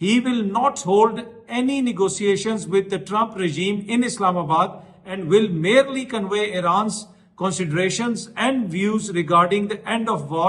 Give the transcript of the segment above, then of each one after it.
he will not hold any negotiations with the Trump regime in Islamabad and will merely convey Iran's considerations and views regarding the end of war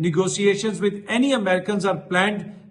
negotiations with any Americans are planned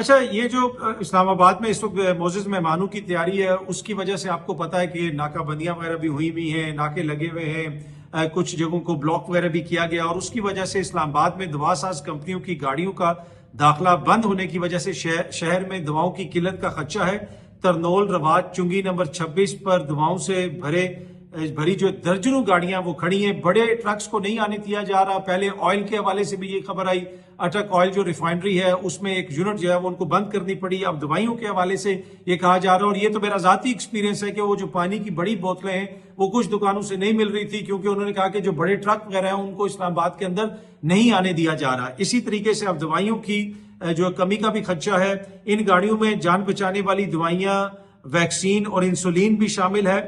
اچھا یہ جو اسلام آباد میں اس وقت معزز مہمانوں کی تیاری ہے اس کی وجہ سے آپ کو پتا ہے کہ ناکہ بندیاں وغیرہ بھی ہوئی ہوئی ہیں، ناکے لگے ہوئے ہیں، کچھ جگہوں کو بلاک وغیرہ بھی کیا گیا، اور اس کی وجہ سے اسلام آباد میں دوا ساز کمپنیوں کی گاڑیوں کا داخلہ بند ہونے کی وجہ سے شہر میں دواؤں کی قلت کا خدشہ ہے۔ ترنول رواج چنگی نمبر 26 پر دواؤں سے بھری جو درجنوں گاڑیاں وہ کھڑی ہیں، بڑے ٹرکس کو نہیں آنے دیا جا رہا۔ پہلے آئل کے حوالے سے بھی یہ خبر آئی، اٹک آئل جو ریفائنری ہے اس میں ایک یونٹ جو ہے وہ ان کو بند کرنی پڑی۔ اب دوائیوں کے حوالے سے یہ کہا جا رہا ہے، اور یہ تو میرا ذاتی ایکسپیرینس ہے کہ وہ جو پانی کی بڑی بوتلیں ہیں وہ کچھ دکانوں سے نہیں مل رہی تھی، کیونکہ انہوں نے کہا کہ جو بڑے ٹرک وغیرہ ہیں ان کو اسلام آباد کے اندر نہیں آنے دیا جا رہا۔ اسی طریقے سے اب دوائیوں کی جو کمی کا بھی خدشہ ہے۔ ان گاڑیوں میں جان بچانے والی دوائیاں، ویکسین اور انسولین بھی شامل ہے۔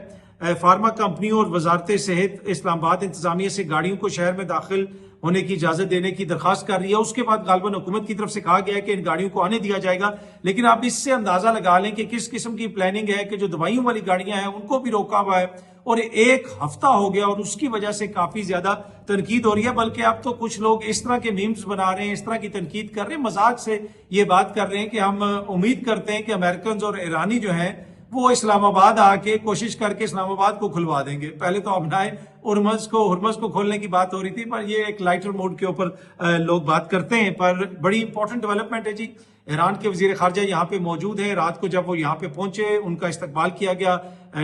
فارما کمپنیوں اور وزارت صحت اسلام آباد انتظامیہ سے گاڑیوں کو شہر میں داخل ہونے کی اجازت دینے کی درخواست کر رہی ہے۔ اس کے بعد غالباً حکومت کی طرف سے کہا گیا ہے کہ ان گاڑیوں کو آنے دیا جائے گا، لیکن آپ اس سے اندازہ لگا لیں کہ کس قسم کی پلاننگ ہے کہ جو دوائیوں والی گاڑیاں ہیں ان کو بھی روکا ہوا ہے، اور ایک ہفتہ ہو گیا اور اس کی وجہ سے کافی زیادہ تنقید ہو رہی ہے۔ بلکہ اب تو کچھ لوگ اس طرح کے میمز بنا رہے ہیں، اس طرح کی تنقید کر رہے ہیں، مذاق سے یہ بات کر رہے ہیں کہ ہم امید کرتے ہیں کہ امریکنز اور ایرانی جو ہیں وہ اسلام آباد آ کے کوشش کر کے اسلام آباد کو کھلوا دیں گے۔ پہلے تو ابنائے ہرمز کو کھولنے کی بات ہو رہی تھی، پر یہ ایک لائٹر موڈ کے اوپر لوگ بات کرتے ہیں۔ پر بڑی امپورٹنٹ ڈیولپمنٹ ہے جی، ایران کے وزیر خارجہ یہاں پہ موجود ہیں۔ رات کو جب وہ یہاں پہ پہنچے ان کا استقبال کیا گیا،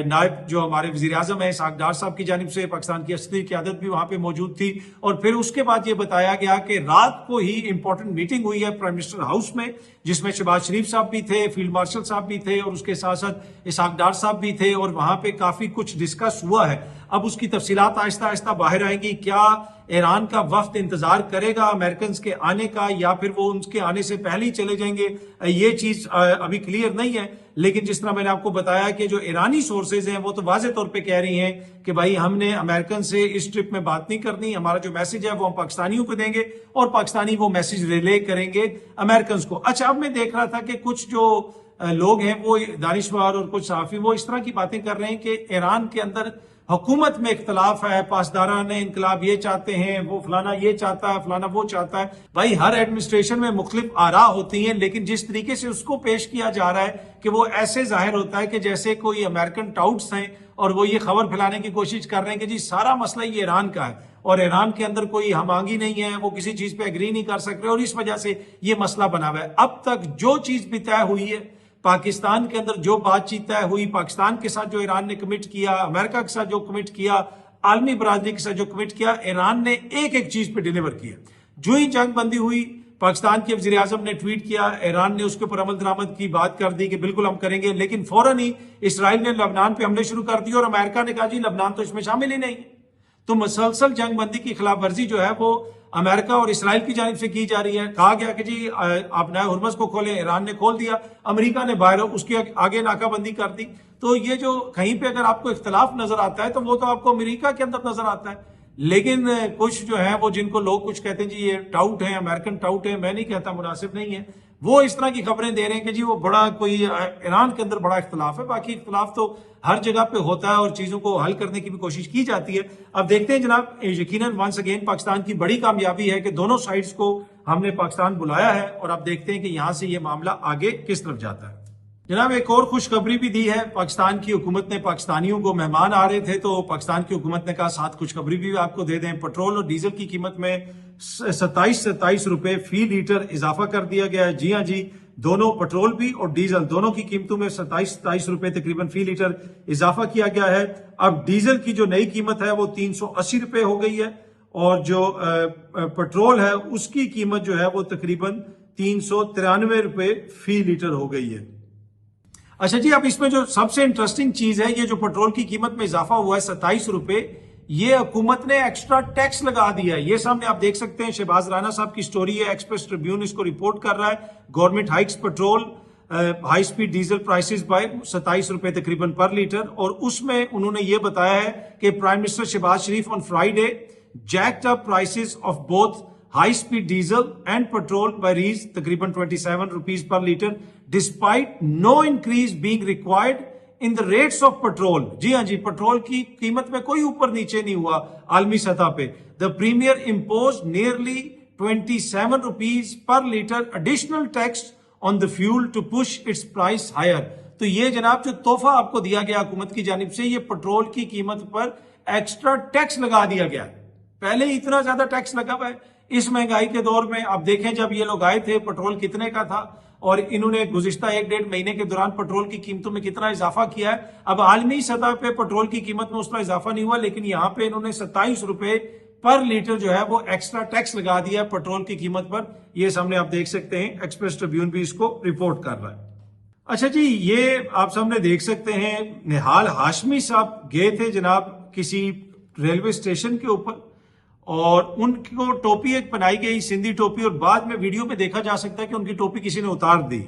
نائب جو ہمارے وزیر اعظم ہیں اسحاق ڈار صاحب کی جانب سے، پاکستان کی اصلی قیادت بھی وہاں پہ موجود تھی، اور پھر اس کے بعد یہ بتایا گیا کہ رات کو ہی امپورٹنٹ میٹنگ ہوئی ہے پرائم منسٹر ہاؤس میں، جس میں شہباز شریف صاحب بھی تھے، فیلڈ مارشل صاحب بھی تھے، اور اس کے ساتھ ساتھ اسحاق ڈار صاحب بھی تھے، اور وہاں پہ کافی کچھ ڈسکس ہوا ہے۔ اب اس کی تفصیلات آہستہ آہستہ باہر آئیں گی۔ کیا ایران کا وفد انتظار کرے گا امریکنز کے آنے کا، یا پھر وہ ان کے آنے سے پہلے ہی چلے جائیں گے، یہ چیز ابھی کلیئر نہیں ہے۔ لیکن جس طرح میں نے آپ کو بتایا کہ جو ایرانی سورسز ہیں وہ تو واضح طور پہ کہہ رہی ہیں کہ بھائی ہم نے امریکن سے اس ٹرپ میں بات نہیں کرنی، ہمارا جو میسج ہے وہ ہم پاکستانیوں کو دیں گے اور پاکستانی وہ میسج ریلے کریں گے امریکنز کو۔ اچھا، اب میں دیکھ رہا تھا کہ کچھ جو لوگ ہیں وہ دانشور اور کچھ صحافی وہ اس طرح کی باتیں کر رہے ہیں کہ ایران کے اندر حکومت میں اختلاف ہے، پاسداران انقلاب یہ چاہتے ہیں، وہ فلانا یہ چاہتا ہے، فلانا وہ چاہتا ہے۔ بھائی ہر ایڈمنسٹریشن میں مختلف آراء ہوتی ہیں، لیکن جس طریقے سے اس کو پیش کیا جا رہا ہے کہ وہ ایسے ظاہر ہوتا ہے کہ جیسے کوئی امریکن ٹاؤٹس ہیں اور وہ یہ خبر پھیلانے کی کوشش کر رہے ہیں کہ جی سارا مسئلہ یہ ایران کا ہے، اور ایران کے اندر کوئی ہم آہنگی نہیں ہے، وہ کسی چیز پہ ایگری نہیں کر سک رہے، اور اس وجہ سے یہ مسئلہ بنا ہوا ہے۔ اب تک جو چیز بھی طے ہوئی ہے، پاکستان کے اندر جو بات چیت طے ہوئی، پاکستان کے ساتھ جو ایران نے کمٹ کیا، امریکہ کے ساتھ جو کمٹ کیا، عالمی برادری کے ساتھ جو کمٹ کیا، ایران نے ایک ایک چیز پہ ڈیلیور کیا۔ جو ہی جنگ بندی ہوئی، پاکستان کے وزیر اعظم نے ٹویٹ کیا، ایران نے اس کے اوپر عمل درآمد کی بات کر دی کہ بالکل ہم کریں گے، لیکن فوراً ہی اسرائیل نے لبنان پہ حملے شروع کر دیے، اور امریکہ نے کہا جی لبنان تو اس میں شامل ہی نہیں۔ تو مسلسل جنگ بندی کی خلاف ورزی جو ہے وہ امریکہ اور اسرائیل کی جانب سے کی جا رہی ہے۔ کہا گیا کہ جی آپ نئے ہرمز کو کھولیں، ایران نے کھول دیا، امریکہ نے باہر اس کے آگے ناکہ بندی کر دی۔ تو یہ جو کہیں پہ اگر آپ کو اختلاف نظر آتا ہے تو وہ تو آپ کو امریکہ کے اندر نظر آتا ہے، لیکن کچھ جو ہیں وہ جن کو لوگ کچھ کہتے ہیں جی یہ ٹاؤٹ ہیں، امریکن ٹاؤٹ ہیں، میں نہیں کہتا، مناسب نہیں ہے، وہ اس طرح کی خبریں دے رہے ہیں کہ جی وہ بڑا کوئی ایران کے اندر بڑا اختلاف ہے۔ باقی اختلاف تو ہر جگہ پہ ہوتا ہے اور چیزوں کو حل کرنے کی بھی کوشش کی جاتی ہے۔ اب دیکھتے ہیں جناب، یقیناً ونس اگین پاکستان کی بڑی کامیابی ہے کہ دونوں سائڈز کو ہم نے پاکستان بلایا ہے، اور اب دیکھتے ہیں کہ یہاں سے یہ معاملہ آگے کس طرف جاتا ہے۔ جناب ایک اور خوشخبری بھی دی ہے، پاکستان کی حکومت نے پاکستانیوں کو مہمان آ رہے تھے تو پاکستان کی حکومت نے کہا ساتھ خوشخبری بھی آپ کو دے دیں، پیٹرول اور ڈیزل کی قیمت میں 27 روپے فی لیٹر اضافہ کر دیا گیا ہے۔ جی ہاں جی، دونوں پیٹرول بھی اور ڈیزل دونوں کی قیمتوں میں 27 روپے تقریباً فی لیٹر اضافہ کیا گیا ہے۔ اب ڈیزل کی جو نئی قیمت ہے وہ 380 روپے ہو گئی ہے، اور جو پیٹرول ہے اس کی قیمت جو ہے وہ تقریباً 393 روپے فی لیٹر ہو گئی ہے۔ اچھا جی، اب اس میں جو سب سے انٹرسٹنگ چیز ہے، یہ جو پیٹرول کی قیمت میں اضافہ ہوا ہے 27 روپے، یہ حکومت نے ایکسٹرا ٹیکس لگا دیا ہے۔ یہ سامنے آپ دیکھ سکتے ہیں، شہباز رانا صاحب کی سٹوری ہے، ایکسپریس ٹریبیون اس کو رپورٹ کر رہا ہے۔ Government hikes petrol high speed diesel prices by 27 روپے تقریباً پر لیٹر، اور اس میں انہوں نے یہ بتایا ہے کہ prime minister Shehbaz Sharif on Friday jacked up prices of both high speed diesel and petrol by reached تقریباً 27 rupees per liter despite no increase being required in the rates of petrol۔ جی ہاں جی، پیٹرول کی قیمت میں کوئی اوپر نیچے نہیں ہوا عالمی سطح پہ۔ The premier imposed nearly 27 rupees per liter additional tax on the fuel to push its price higher. تو یہ جناب جو تحفہ آپ کو دیا گیا حکومت کی جانب سے, یہ پٹرول کی قیمت پر ایکسٹرا ٹیکس لگا دیا گیا. پہلے ہی اتنا زیادہ ٹیکس لگا ہوا ہے. اس مہنگائی کے دور میں آپ دیکھیں جب یہ لوگ آئے تھے پٹرول کتنے کا تھا, اور انہوں نے گزشتہ 1-1.5 مہینے کے دوران پٹرول کی قیمتوں میں کتنا اضافہ کیا ہے. اب عالمی سطح پہ پٹرول کی قیمت میں اس کا اضافہ نہیں ہوا, لیکن یہاں پہ انہوں نے 27 روپے پر لیٹر جو ہے وہ ایکسٹرا ٹیکس لگا دیا ہے پٹرول کی قیمت پر. یہ سامنے آپ دیکھ سکتے ہیں, ایکسپریس ٹریبیون بھی اس کو رپورٹ کر رہا ہے. اچھا جی, یہ آپ سامنے دیکھ سکتے ہیں نہال ہاشمی صاحب گئے تھے جناب کسی ریلوے اسٹیشن کے اوپر, اور ان کو ٹوپی ایک بنائی گئی سندھی ٹوپی, اور بعد میں ویڈیو میں دیکھا جا سکتا ہے کہ ان کی ٹوپی کسی نے اتار دی.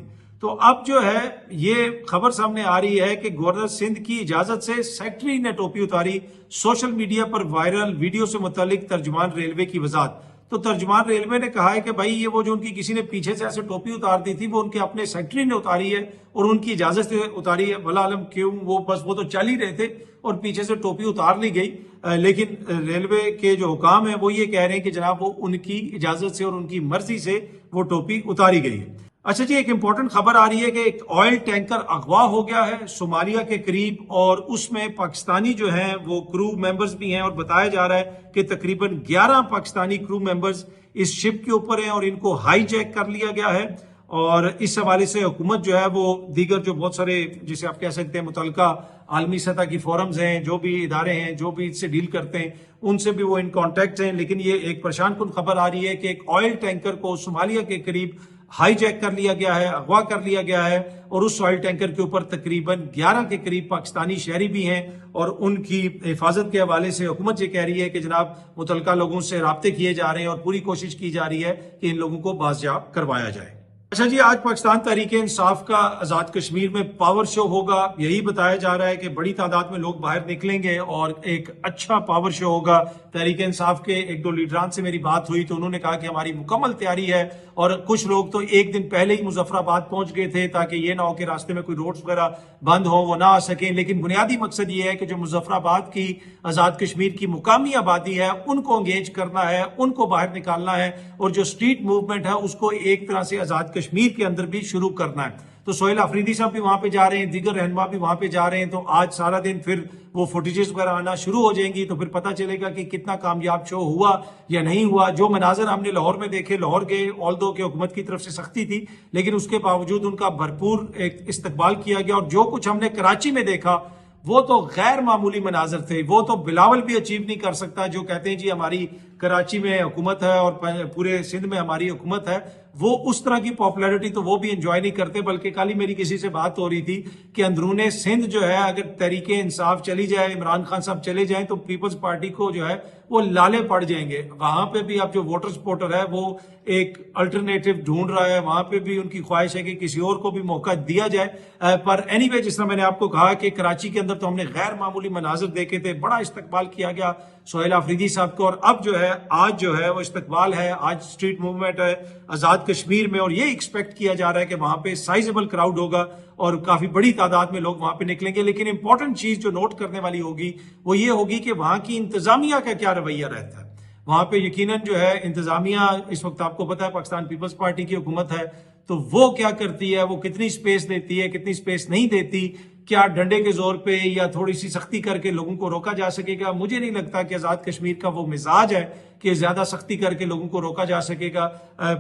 تو اب جو ہے یہ خبر سامنے آ رہی ہے کہ گورنر سندھ کی اجازت سے سیکٹری نے ٹوپی اتاری. سوشل میڈیا پر وائرل ویڈیو سے متعلق ترجمان ریلوے کی وضاحت. تو ترجمان ریلوے نے کہا ہے کہ بھائی یہ وہ جو ان کی کسی نے پیچھے سے ایسے ٹوپی اتار دی تھی وہ ان کے اپنے سیکٹری نے اتاری ہے, اور ان کی اجازت سے اتاری ہے. بلا عالم کیوں, وہ تو چل ہی رہے تھے اور پیچھے سے ٹوپی اتار لی گئی. لیکن ریلوے کے جو حکام ہیں وہ یہ کہہ رہے ہیں کہ جناب وہ ان کی اجازت سے اور ان کی مرضی سے وہ ٹوپی اتاری گئی ہے. اچھا جی, ایک امپورٹنٹ خبر آ رہی ہے کہ ایک آئل ٹینکر اغوا ہو گیا ہے صومالیہ کے قریب, اور اس میں پاکستانی جو ہیں وہ کرو ممبرز بھی ہیں, اور بتایا جا رہا ہے کہ تقریباً 11 پاکستانی کرو ممبرز اس شپ کے اوپر ہیں اور ان کو ہائی جیک کر لیا گیا ہے. اور اس حوالے سے حکومت جو ہے وہ دیگر جو بہت سارے جسے آپ کہہ سکتے ہیں متعلقہ عالمی سطح کی فورمز ہیں, جو بھی ادارے ہیں جو بھی اس سے ڈیل کرتے ہیں, ان سے بھی وہ ان کانٹیکٹ ہیں. لیکن یہ ایک پریشان کن خبر آ رہی ہے کہ ایک آئل ٹینکر کو صومالیہ کے قریب ہائی جیک کر لیا گیا ہے, اغوا کر لیا گیا ہے, اور اس آئل ٹینکر کے اوپر تقریباً 11 کے قریب پاکستانی شہری بھی ہیں. اور ان کی حفاظت کے حوالے سے حکومت یہ کہہ رہی ہے کہ جناب متعلقہ لوگوں سے رابطے کیے جا رہے ہیں اور پوری کوشش کی جا رہی ہے کہ ان لوگوں کو بازیاب کروایا جائے. اچھا جی, آج پاکستان تحریک انصاف کا آزاد کشمیر میں پاور شو ہوگا. یہی بتایا جا رہا ہے کہ بڑی تعداد میں لوگ باہر نکلیں گے اور ایک اچھا پاور شو ہوگا. تحریک انصاف کے 1-2 لیڈران سے میری بات ہوئی تو انہوں نے کہا کہ ہماری مکمل تیاری ہے, اور کچھ لوگ تو ایک دن پہلے ہی مظفر آباد پہنچ گئے تھے تاکہ یہ نہ ہو کہ راستے میں کوئی روڈز وغیرہ بند ہوں, وہ نہ آ سکیں. لیکن بنیادی مقصد یہ ہے کہ جو مظفر آباد کی آزاد کشمیر کی مقامی آبادی ہے ان کو انگیج کرنا ہے, ان کو باہر نکالنا ہے, اور جو اسٹریٹ موومنٹ ہے اس کو ایک طرح سے آزاد کشمیر کے اندر بھی شروع کرنا ہے. تو سہیل آفریدی صاحب بھی وہاں پہ جا رہے ہیں, دیگر رہنما بھی وہاں پہ جا رہے ہیں. تو آج سارا دن پھر وہ فوٹیجز وغیرہ آنا شروع ہو جائیں گی, تو پھر پتہ چلے گا کہ کتنا کامیاب شو ہوا یا نہیں ہوا. جو مناظر ہم نے لاہور میں دیکھے, لاہور کے آلدو کہ حکومت کی طرف سے سختی تھی لیکن اس کے باوجود ان کا بھرپور ایک استقبال کیا گیا, اور جو کچھ ہم نے کراچی میں دیکھا وہ تو غیر معمولی مناظر تھے. وہ تو بلاول بھی اچیو نہیں کر سکتا, جو کہتے ہیں جی ہماری کراچی میں حکومت ہے اور پورے سندھ میں ہماری حکومت ہے, وہ اس طرح کی پاپولیرٹی تو وہ بھی انجوائے نہیں کرتے. بلکہ کل ہی میری کسی سے بات ہو رہی تھی کہ اندرون سندھ جو ہے اگر تحریک انصاف چلی جائے, عمران خان صاحب چلے جائیں, تو پیپلز پارٹی کو جو ہے وہ لالے پڑ جائیں گے. وہاں پہ بھی اب جو ووٹر سپورٹر ہے وہ ایک الٹرنیٹو ڈھونڈ رہا ہے, وہاں پہ بھی ان کی خواہش ہے کہ کسی اور کو بھی موقع دیا جائے. پر اینی وے, جس طرح میں نے آپ کو کہا کہ کراچی کے اندر تو ہم نے غیر معمولی مناظر دیکھے تھے, بڑا استقبال کیا گیا سہیل آفریدی صاحب کو. اور اب جو ہے آج جو ہے وہ استقبال ہے, آج اسٹریٹ موومنٹ ہے آزاد کشمیر میں, اور یہ ایکسپیکٹ کیا جا رہا ہے کہ وہاں پہ سائزبل کراؤڈ ہوگا اور کافی بڑی تعداد میں لوگ وہاں پہ نکلیں گے. لیکن امپورٹنٹ چیز جو نوٹ کرنے والی ہوگی وہ یہ ہوگی کہ وہاں کی انتظامیہ کا کیا رویہ رہتا ہے. وہاں پہ یقیناً جو ہے انتظامیہ اس وقت آپ کو پتا ہے پاکستان پیپلز پارٹی کی حکومت ہے, تو وہ کیا کرتی ہے, وہ کتنی سپیس دیتی ہے, کتنی سپیس نہیں دیتی. کیا ڈنڈے کے زور پہ یا تھوڑی سی سختی کر کے لوگوں کو روکا جا سکے گا؟ مجھے نہیں لگتا کہ آزاد کشمیر کا وہ مزاج ہے کہ زیادہ سختی کر کے لوگوں کو روکا جا سکے گا.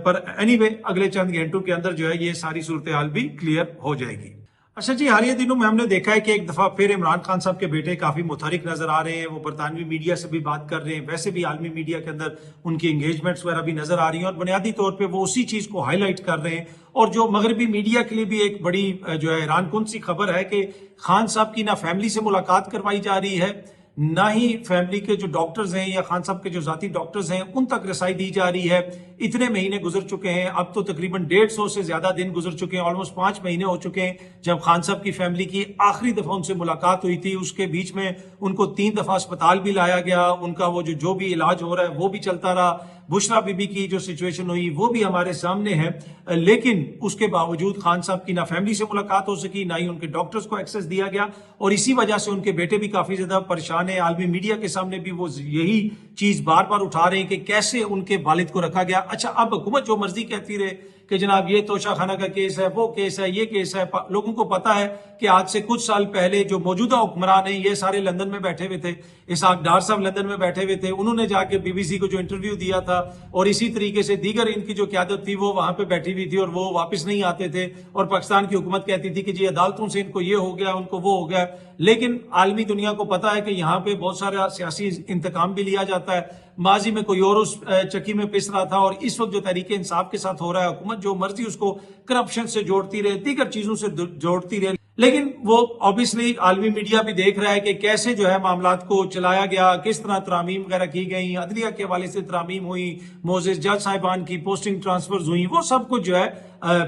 پر اینی وے, اگلے چند گھنٹوں کے اندر جو ہے یہ ساری صورتحال بھی کلیئر ہو جائے گی. اچھا جی, حالیہ دنوں میں ہم نے دیکھا ہے کہ ایک دفعہ پھر عمران خان صاحب کے بیٹے کافی متحرک نظر آ رہے ہیں. وہ برطانوی میڈیا سے بھی بات کر رہے ہیں, ویسے بھی عالمی میڈیا کے اندر ان کی انگیجمنٹس وغیرہ بھی نظر آ رہی ہیں, اور بنیادی طور پہ وہ اسی چیز کو ہائی لائٹ کر رہے ہیں. اور جو مغربی میڈیا کے لیے بھی ایک بڑی جو ہے حیران کن سی خبر ہے کہ خان صاحب کی نہ فیملی سے ملاقات کروائی جا رہی ہے, نہ ہی فیملی کے جو ڈاکٹرز ہیں یا خان صاحب کے جو ذاتی ڈاکٹرز ہیں ان تک رسائی دی جا رہی ہے. اتنے مہینے گزر چکے ہیں, اب تو تقریباً 150 سے زیادہ دن گزر چکے ہیں, آلموسٹ 5 مہینے ہو چکے ہیں جب خان صاحب کی فیملی کی آخری دفعہ ان سے ملاقات ہوئی تھی. اس کے بیچ میں ان کو 3 دفعہ اسپتال بھی لایا گیا, ان کا وہ جو بھی علاج ہو رہا ہے وہ بھی چلتا رہا. بشرا بی بی کی جو سچویشن ہوئی وہ بھی ہمارے سامنے ہے, لیکن اس کے باوجود خان صاحب کی نہ فیملی سے ملاقات ہو سکی, نہ ہی ان کے ڈاکٹرز کو ایکسس دیا گیا, اور اسی وجہ سے ان کے بیٹے بھی کافی زیادہ پریشان ہیں. عالمی میڈیا کے سامنے بھی وہ یہی چیز بار بار اٹھا رہے ہیں کہ کیسے ان کے والد کو رکھا گیا. اچھا, اب حکومت جو مرضی کہتی رہے کہ جناب یہ توشہ خانہ کا کیس ہے، وہ کیس ہے، یہ کیس ہے. لوگوں کو پتا ہے کہ آج سے کچھ سال پہلے جو موجودہ حکمران ہیں یہ سارے لندن میں بیٹھے ہوئے تھے. اسحاق ڈار صاحب لندن میں بیٹھے ہوئے تھے، انہوں نے جا کے بی بی سی کو جو انٹرویو دیا تھا، اور اسی طریقے سے دیگر ان کی جو قیادت تھی وہ وہاں پہ بیٹھی ہوئی تھی اور وہ واپس نہیں آتے تھے، اور پاکستان کی حکومت کہتی تھی کہ جی عدالتوں سے ان کو یہ ہو گیا، ان کو وہ ہو گیا. لیکن عالمی دنیا کو پتا ہے کہ یہاں پہ بہت سارا سیاسی انتقام بھی لیا جاتا ہے. ماضی میں کوئی اور اس چکی میں پس رہا تھا، اور اس وقت جو تحریک انصاف کے ساتھ ہو رہا ہے، حکومت جو مرضی اس کو کرپشن سے جوڑتی رہے، دیگر چیزوں سے جوڑتی رہے. لیکن وہ obviously عالمی میڈیا بھی دیکھ رہا ہے کہ کیسے جو ہے معاملات کو چلایا گیا، کس طرح ترامیم وغیرہ کی گئی، عدلیہ کے حوالے سے ترامیم ہوئی، موزز جج صاحبان کی پوسٹنگ ٹرانسفرز ہوئی، وہ سب کچھ جو ہے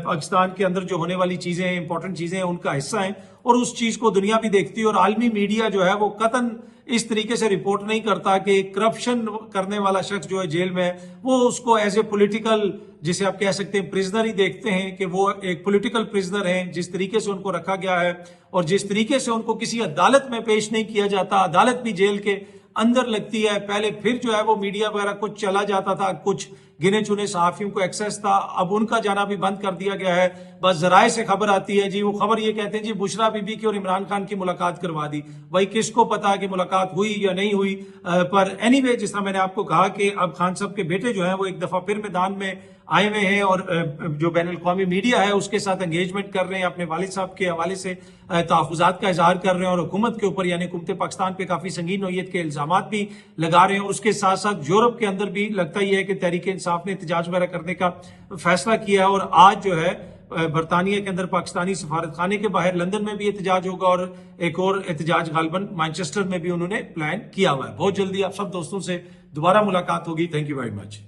پاکستان کے اندر جو ہونے والی چیزیں ہیں، امپورٹنٹ چیزیں ہیں، ان کا حصہ ہیں، اور اس چیز کو دنیا بھی دیکھتی ہے. اور عالمی میڈیا جو ہے وہ قطعاً اس طریقے سے رپورٹ نہیں کرتا کہ کرپشن کرنے والا شخص جو ہے جیل میں ہے، وہ اس کو ایز اے پولیٹیکل، جسے آپ کہہ سکتے ہیں پرزنر ہی دیکھتے ہیں کہ وہ ایک پولیٹیکل پرزنر ہیں. جس طریقے سے ان کو رکھا گیا ہے اور جس طریقے سے ان کو کسی عدالت میں پیش نہیں کیا جاتا، عدالت بھی جیل کے اندر لگتی ہے. پہلے پھر جو ہے وہ میڈیا وغیرہ کچھ چلا جاتا تھا، کچھ گنے چنے صحافیوں کو ایکسیس تھا، اب ان کا جانا بھی بند کر دیا گیا ہے. بس ذرائع سے خبر آتی ہے، جی وہ خبر یہ کہتے ہیں جی بشرا بی بی کی اور عمران خان کی ملاقات کروا دی. بھائی کس کو پتا کہ ملاقات ہوئی یا نہیں ہوئی. پر اینی وے، جس طرح میں نے آپ کو کہا کہ اب خان صاحب کے بیٹے جو ہیں وہ ایک دفعہ پھر میدان میں آئے ہوئے ہیں، اور جو بین الاقوامی میڈیا ہے اس کے ساتھ انگیجمنٹ کر رہے ہیں، اپنے والد صاحب کے حوالے سے تحفظات کا اظہار کر رہے ہیں، اور حکومت کے اوپر یعنی حکومت پاکستان پہ کافی سنگین نوعیت کے الزامات بھی لگا رہے ہیں. اور اس کے ساتھ ساتھ یورپ کے اندر بھی لگتا ہی ہے کہ تحریک انصاف نے احتجاج وغیرہ کرنے کا فیصلہ کیا ہے. اور آج جو ہے برطانیہ کے اندر پاکستانی سفارت خانے کے باہر لندن میں بھی احتجاج ہوگا، اور ایک اور احتجاج غالباً مانچسٹر میں بھی انہوں نے پلان کیا ہوا ہے. بہت جلدی آپ سب دوستوں سے دوبارہ ملاقات ہوگی. Thank you very much.